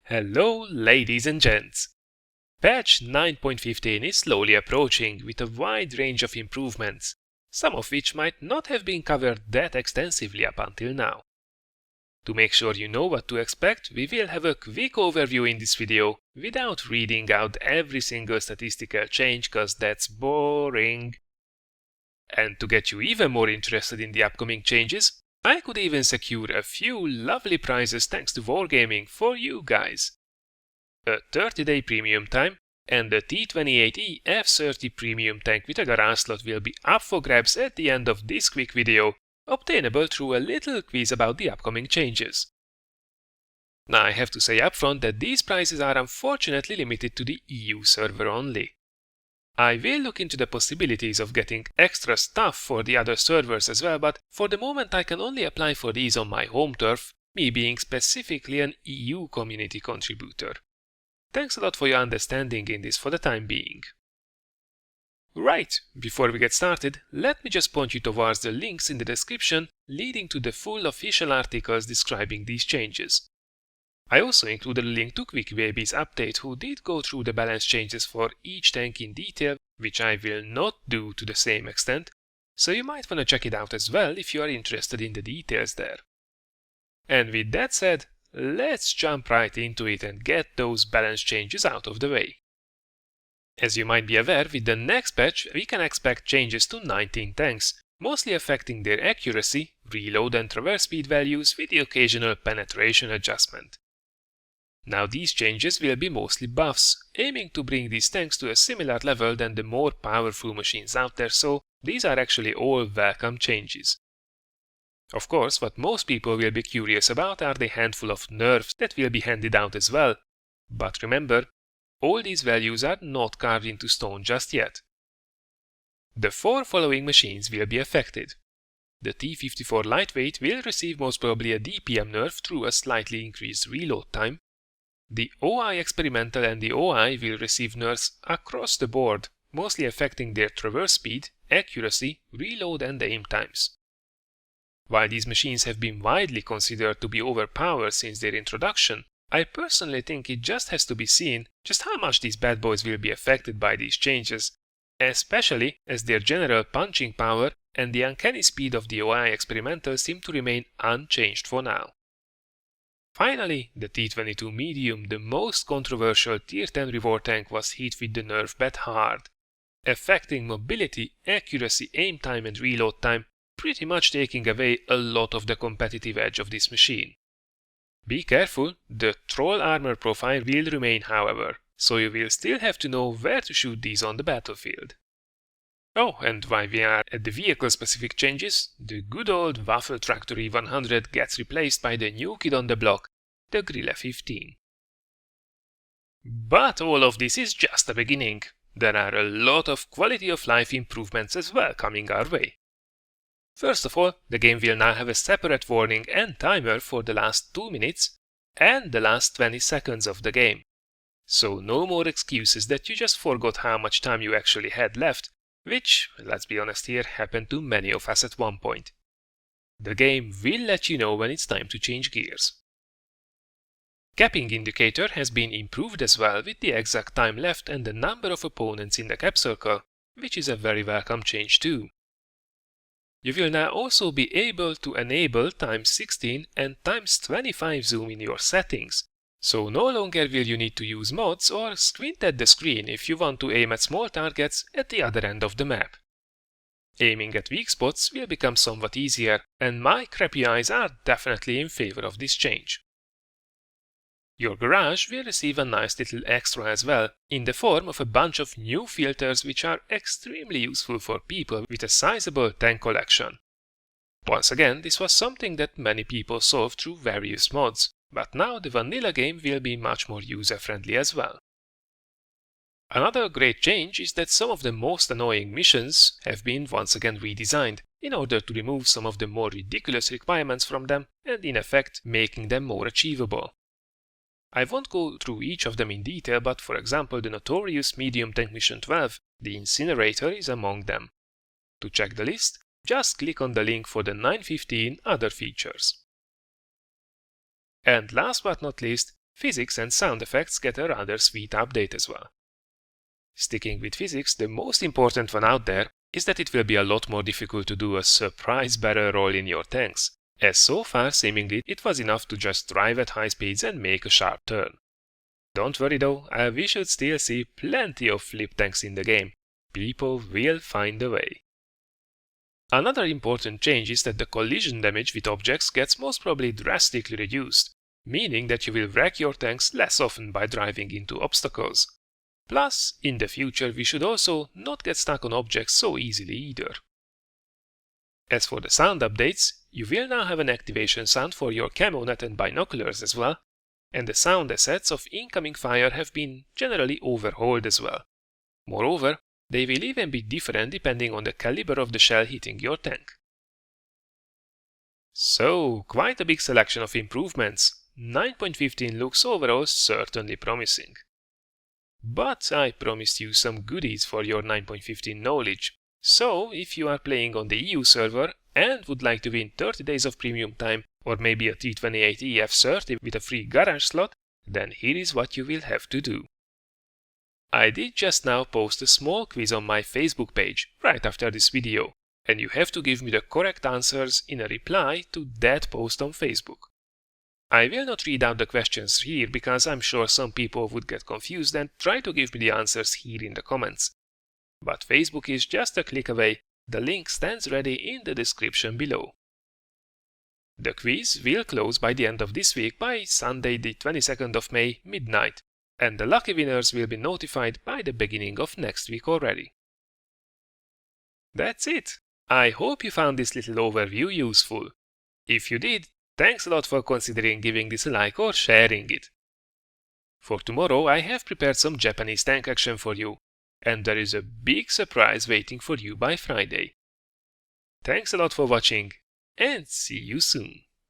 Hello, ladies and gents! Patch 9.15 is slowly approaching with a wide range of improvements, some of which might not have been covered that extensively up until now. To make sure you know what to expect, we will have a quick overview in this video without reading out every single statistical change, cause that's boring. And to get you even more interested in the upcoming changes, I could even secure a few lovely prizes thanks to Wargaming for you guys. A 30-day premium time and the T-28E F-30 premium tank with a garage slot will be up for grabs at the end of this quick video, obtainable through a little quiz about the upcoming changes. Now I have to say upfront that these prizes are unfortunately limited to the EU server only. I will look into the possibilities of getting extra stuff for the other servers as well, but for the moment I can only apply for these on my home turf, me being specifically an EU community contributor. Thanks a lot for your understanding in this for the time being. Right, before we get started, let me just point you towards the links in the description leading to the full official articles describing these changes. I also included a link to QuickBaby's update, who did go through the balance changes for each tank in detail, which I will not do to the same extent, so you might want to check it out as well if you are interested in the details there. And with that said, let's jump right into it and get those balance changes out of the way. As you might be aware, with the next patch we can expect changes to 19 tanks, mostly affecting their accuracy, reload and traverse speed values with the occasional penetration adjustment. Now these changes will be mostly buffs, aiming to bring these tanks to a similar level than the more powerful machines out there, so these are actually all welcome changes. Of course, what most people will be curious about are the handful of nerfs that will be handed out as well. But remember, all these values are not carved into stone just yet. The four following machines will be affected. The T-54 lightweight will receive most probably a DPM nerf through a slightly increased reload time. The OI experimental and the OI will receive nerfs across the board, mostly affecting their traverse speed, accuracy, reload and aim times. While these machines have been widely considered to be overpowered since their introduction, I personally think it just has to be seen just how much these bad boys will be affected by these changes, especially as their general punching power and the uncanny speed of the OI experimental seem to remain unchanged for now. Finally, the T-22 medium, the most controversial Tier 10 reward tank, was hit with the nerf bat hard, affecting mobility, accuracy, aim time and reload time, pretty much taking away a lot of the competitive edge of this machine. Be careful, the troll armor profile will remain however, so you will still have to know where to shoot these on the battlefield. Oh, and while we are at the vehicle-specific changes, the good old Waffle Tractor E100 gets replaced by the new kid on the block, the Grille 15. But all of this is just the beginning. There are a lot of quality of life improvements as well coming our way. First of all, the game will now have a separate warning and timer for the last 2 minutes and the last 20 seconds of the game. So no more excuses that you just forgot how much time you actually had left, which, let's be honest here, happened to many of us at one point. The game will let you know when it's time to change gears. Capping indicator has been improved as well, with the exact time left and the number of opponents in the cap circle, which is a very welcome change too. You will now also be able to enable x16 and x25 zoom in your settings, so no longer will you need to use mods or squint at the screen if you want to aim at small targets at the other end of the map. Aiming at weak spots will become somewhat easier, and my crappy eyes are definitely in favor of this change. Your garage will receive a nice little extra as well, in the form of a bunch of new filters which are extremely useful for people with a sizable tank collection. Once again, this was something that many people solved through various mods, but now the vanilla game will be much more user-friendly as well. Another great change is that some of the most annoying missions have been once again redesigned, in order to remove some of the more ridiculous requirements from them and in effect making them more achievable. I won't go through each of them in detail, but for example the notorious medium tank mission 12, the incinerator, is among them. To check the list, just click on the link for the 915 other features. And last but not least, Physics and sound effects get a rather sweet update as well. Sticking with physics, the most important one out there is that it will be a lot more difficult to do a surprise barrel roll in your tanks, as so far seemingly it was enough to just drive at high speeds and make a sharp turn. Don't worry though, we should still see plenty of flip tanks in the game. People will find a way. Another important change is that the collision damage with objects gets most probably drastically reduced, meaning that you will wreck your tanks less often by driving into obstacles. Plus, in the future we should also not get stuck on objects so easily either. As for the sound updates, you will now have an activation sound for your camo net and binoculars as well, and the sound assets of incoming fire have been generally overhauled as well. Moreover, they will even be different depending on the caliber of the shell hitting your tank. So, quite a big selection of improvements. 9.15 looks overall certainly promising. But I promised you some goodies for your 9.15 knowledge. So, if you are playing on the EU server and would like to win 30 days of premium time or maybe a T-28E F-30 with a free garage slot, then here is what you will have to do. I did just now post a small quiz on my Facebook page right after this video, and you have to give me the correct answers in a reply to that post on Facebook. I will not read out the questions here because I'm sure some people would get confused and try to give me the answers here in the comments. But Facebook is just a click away, the link stands ready in the description below. The quiz will close by the end of this week by Sunday the 22nd of May midnight, and the lucky winners will be notified by the beginning of next week already. That's it! I hope you found this little overview useful. If you did, thanks a lot for considering giving this a like or sharing it. For tomorrow I have prepared some Japanese tank action for you, and there is a big surprise waiting for you by Friday. Thanks a lot for watching, and see you soon!